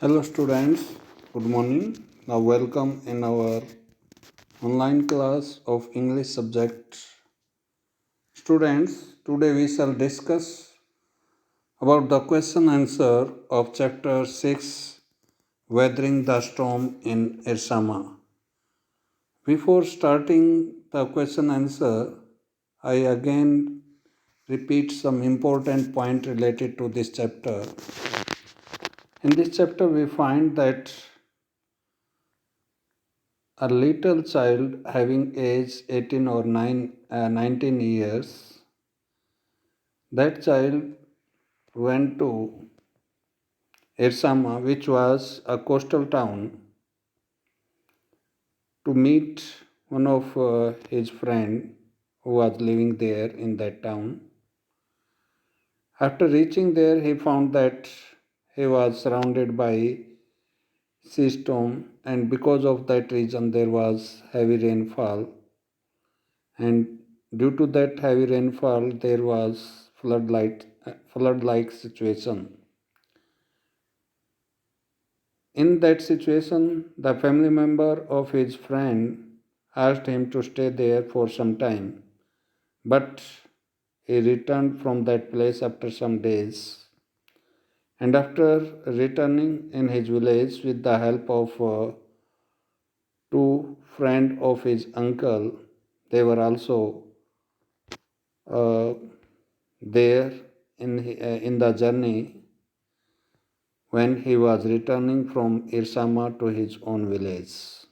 Hello students, good morning. Now welcome in our online class of English subject. Students, today we shall discuss about the question answer of chapter 6 Weathering the Storm in Irsama. Before starting the question answer, I again repeat some important point related to this chapter. In this chapter we find that a little child having age 18 or 19 years, that child went to Ersama, which was a coastal town, to meet one of his friend who was living there in that town. After reaching there, he found that he was surrounded by sea storm, and because of that reason there was heavy rainfall, and due to that heavy rainfall there was flood like situation. In that situation, the family member of his friend asked him to stay there for some time, but he returned from that place after some days. And after returning in his village with the help of two friends of his uncle, they were also uh, there in the journey. When he was returning from इरसामा to his own village,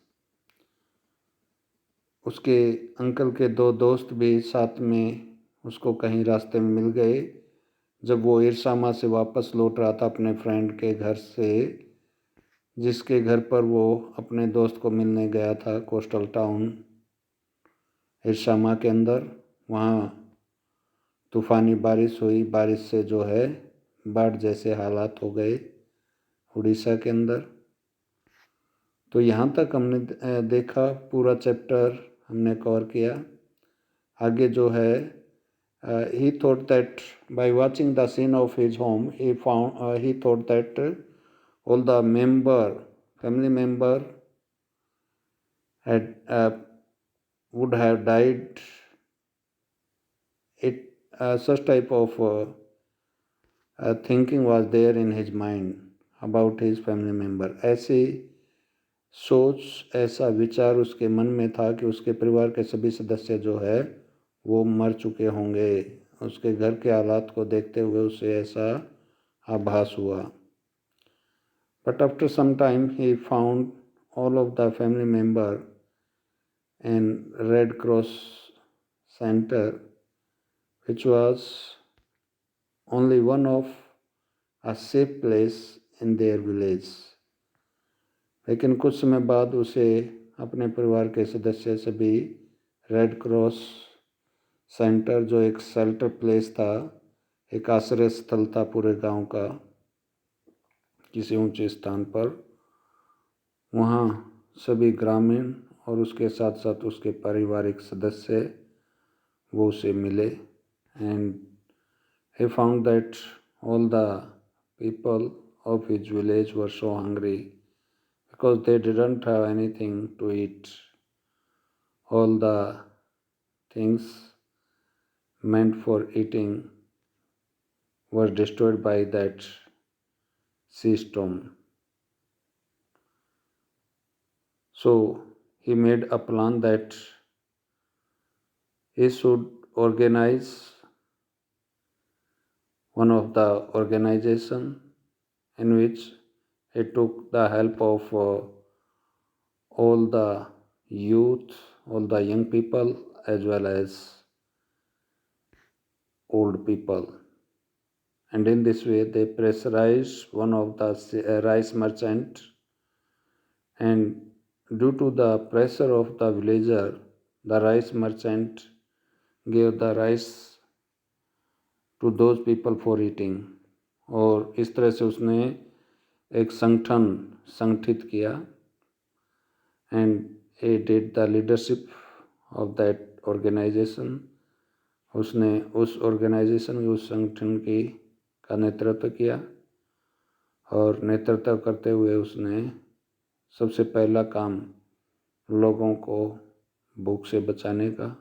उसके uncle के दो दोस्त भी साथ में उसको कहीं रास्ते में मिल गए जब वो इरसामा से वापस लौट रहा था अपने फ्रेंड के घर से, जिसके घर पर वो अपने दोस्त को मिलने गया था कोस्टल टाउन इरसामा के अंदर। वहाँ तूफ़ानी बारिश हुई, बारिश से जो है बाढ़ जैसे हालात हो गए उड़ीसा के अंदर। तो यहाँ तक हमने देखा, पूरा चैप्टर हमने कवर किया। आगे जो है, he thought that by watching the scene of his home he thought that all the family member had would have died. Such type of thinking was there in his mind about his family member. ऐसी सोच, ऐसा विचार उसके मन में था कि उसके परिवार के सभी सदस्य जो है वो मर चुके होंगे। उसके घर के हालात को देखते हुए उसे ऐसा आभास हुआ। But after some time he found all of the family member in red cross centre which was only one of a safe place in their village. लेकिन कुछ समय बाद उसे अपने परिवार के सदस्य सभी रेड क्रॉस सेंटर, जो एक शेल्टर प्लेस था, एक आश्रय स्थल था पूरे गांव का किसी ऊंचे स्थान पर, वहाँ सभी ग्रामीण और उसके साथ साथ उसके पारिवारिक सदस्य वो उसे मिले। And he found that all the people of his village were so hungry because they didn't have anything to eat. All the things meant for eating were destroyed by that sea storm. So he made a plan that he should organize one of the organization in which he took the help of all the youth, all the young people as well as old people. And in this way they pressurized one of the rice merchant, and due to the pressure of the villager, the rice merchant gave the rice to those people for eating. और इस तरह से उसने एक संगठन संगठित किया, and he did the leadership of that organization. उसने उस ऑर्गेनाइजेशन, उस संगठन की का नेतृत्व किया और नेतृत्व करते हुए उसने सबसे पहला काम लोगों को भूख से बचाने का,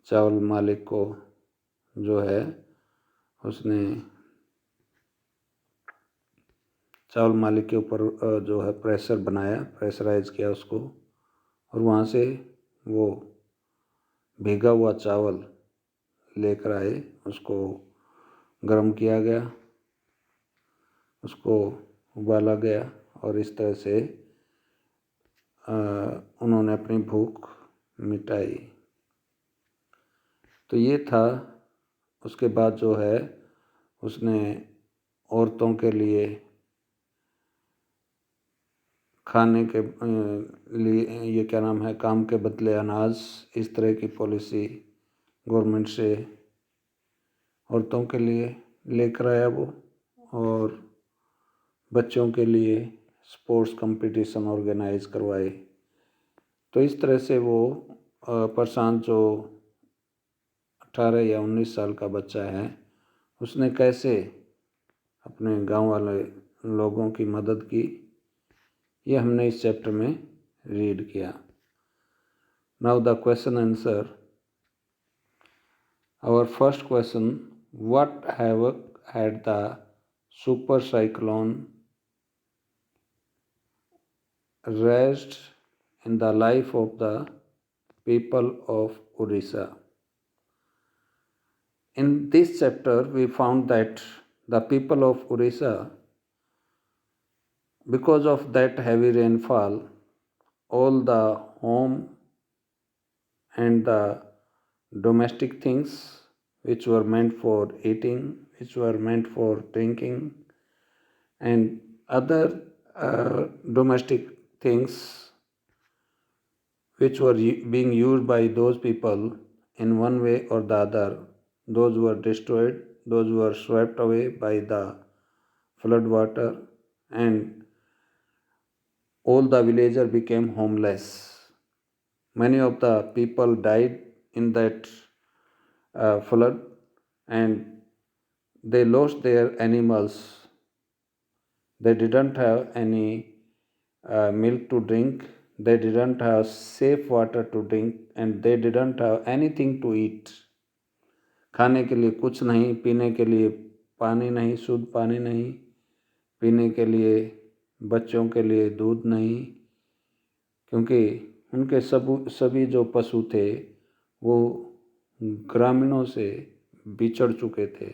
चावल मालिक को जो है उसने चावल मालिक के ऊपर जो है प्रेशर बनाया, प्रेशराइज किया उसको, और वहाँ से वो भीगा हुआ चावल लेकर आए, उसको गर्म किया गया, उसको उबाला गया और इस तरह से उन्होंने अपनी भूख मिटाई। तो ये था। उसके बाद जो है उसने औरतों के लिए खाने के लिए ये क्या नाम है, काम के बदले अनाज, इस तरह की पॉलिसी गवर्नमेंट से औरतों के लिए लेकर आया वो। और बच्चों के लिए स्पोर्ट्स कंपटीशन ऑर्गेनाइज करवाए। तो इस तरह से वो प्रशांत जो 18 या 19 साल का बच्चा है, उसने कैसे अपने गांव वाले लोगों की मदद की, ये हमने इस चैप्टर में रीड किया। Now the question answer. Our first question, what havoc had the super cyclone raised in the life of the people of Odisha? In this chapter, we found that the people of Odisha, because of that heavy rainfall, all the home and the domestic things which were meant for eating, which were meant for drinking, and other domestic things which were being used by those people in one way or the other, those were destroyed, those were swept away by the flood water, and all the villagers became homeless. Many of the people died in that flood, and they lost their animals. They didn't have any milk to drink, they didn't have safe water to drink, and they didn't have anything to eat. खाने के लिए कुछ नहीं, पीने के लिए पानी नहीं, शुद्ध पानी नहीं, पीने के लिए बच्चों के लिए दूध नहीं, क्योंकि उनके सभी जो पशु थे वो ग्रामीणों से बिछड़ चुके थे।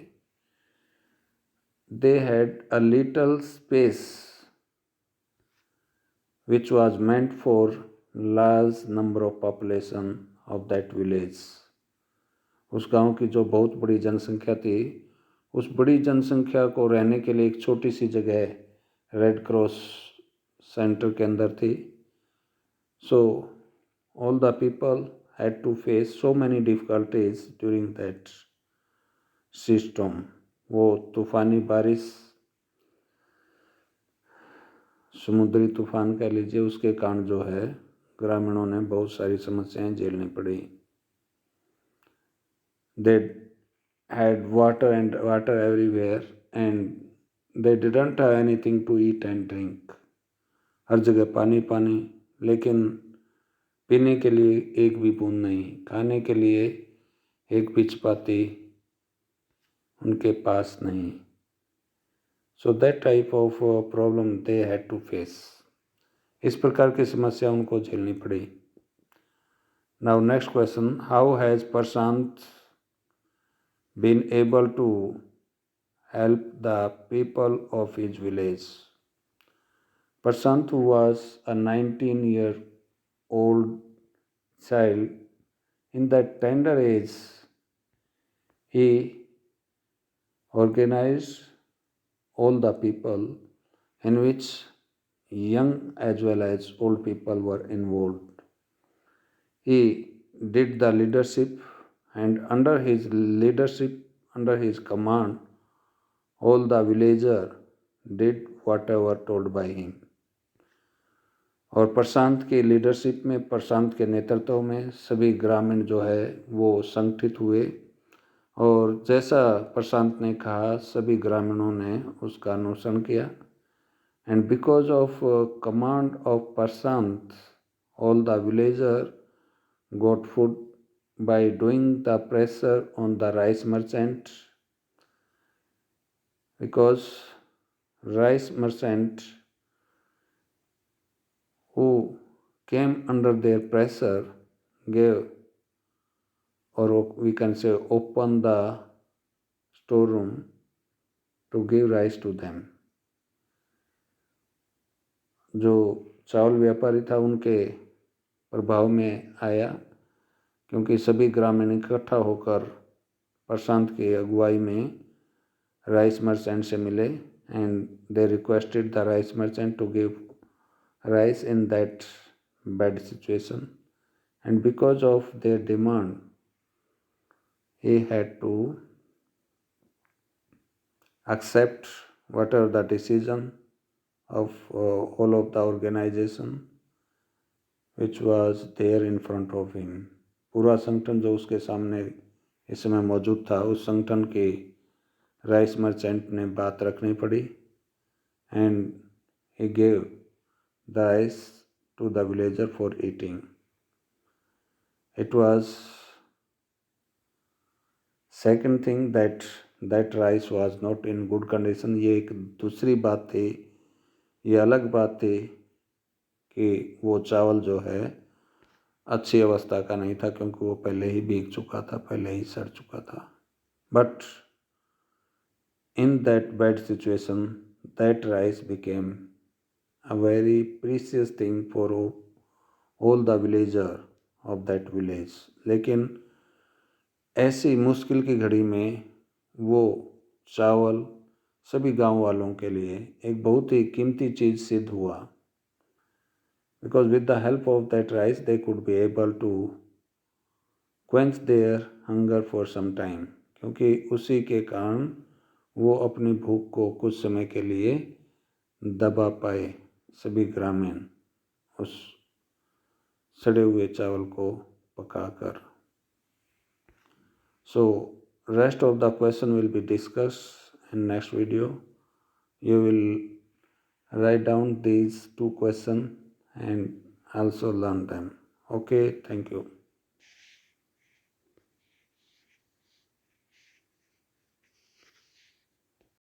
They had a little space which was meant for large number of population of that village. उस गांव की जो बहुत बड़ी जनसंख्या थी, उस बड़ी जनसंख्या को रहने के लिए एक छोटी सी जगह रेड क्रॉस सेंटर के अंदर थी। So all the people had to face so many difficulties during that storm. वो तूफ़ानी बारिश, समुद्री तूफ़ान कह लीजिए, उसके कारण जो है ग्रामीणों ने बहुत सारी समस्याएं झेलनी पड़ी। They had water everywhere and they didn't have anything to eat and drink. हर जगह पानी पानी, लेकिन पीने के लिए एक भी बूंद नहीं, खाने के लिए एक भी चपाती उनके पास नहीं। So that type of problem they had to face. इस प्रकार की समस्या उनको झेलनी पड़ी। Now next question, how has Prashant been able to help the people of his village? Prashant, who was a 19-year-old child, in that tender age, he organized all the people in which young as well as old people were involved. He did the leadership, and under his leadership, under his command, all the villagers did whatever told by him. और प्रशांत की leadership में, प्रशांत के नेतृत्व में सभी ग्रामीण जो है वो संगठित हुए और जैसा प्रशांत ने कहा सभी ग्रामीणों ने उसका अनुसरण किया। And because of command of Prashant all the villager got food by doing the pressure on the rice merchant, because rice merchant who came under their pressure gave, or we can say open the storeroom to give rice to them. जो चावल व्यापारी था उनके प्रभाव में आया, क्योंकि सभी ग्रामीण इकट्ठा होकर प्रशांत की अगुवाई में राइस मर्चेंट से मिले and they requested the rice merchant to give rice in that bad situation, and because of their demand he had to accept whatever the decision of all of the organization which was there in front of him. पूरा संगठन जो उसके सामने इस समय मौजूद था, उस संगठन के राइस मर्चेंट ने बात रखनी पड़ी and he gave the rice to the villager for eating. It was second thing that rice was not in good condition. ये एक दूसरी बात थी, ये अलग बात थी कि वो चावल जो है अच्छी अवस्था का नहीं था, क्योंकि वो पहले ही भीग चुका था, पहले ही सड़ चुका था. But in that bad situation, that rice became a very precious thing for all the villager of that village. लेकिन ऐसी मुश्किल की घड़ी में वो चावल सभी गांव वालों के लिए एक बहुत ही कीमती चीज़ सिद्ध हुआ. Because with the help of that rice they could be able to quench their hunger for some time. क्योंकि उसी के कारण वो अपनी भूख को कुछ समय के लिए दबा पाए सभी ग्रामीण उस सड़े हुए चावल को पकाकर. So rest of the question will be discussed in next video. You will write down these two questions and also learn them. Okay, thank you.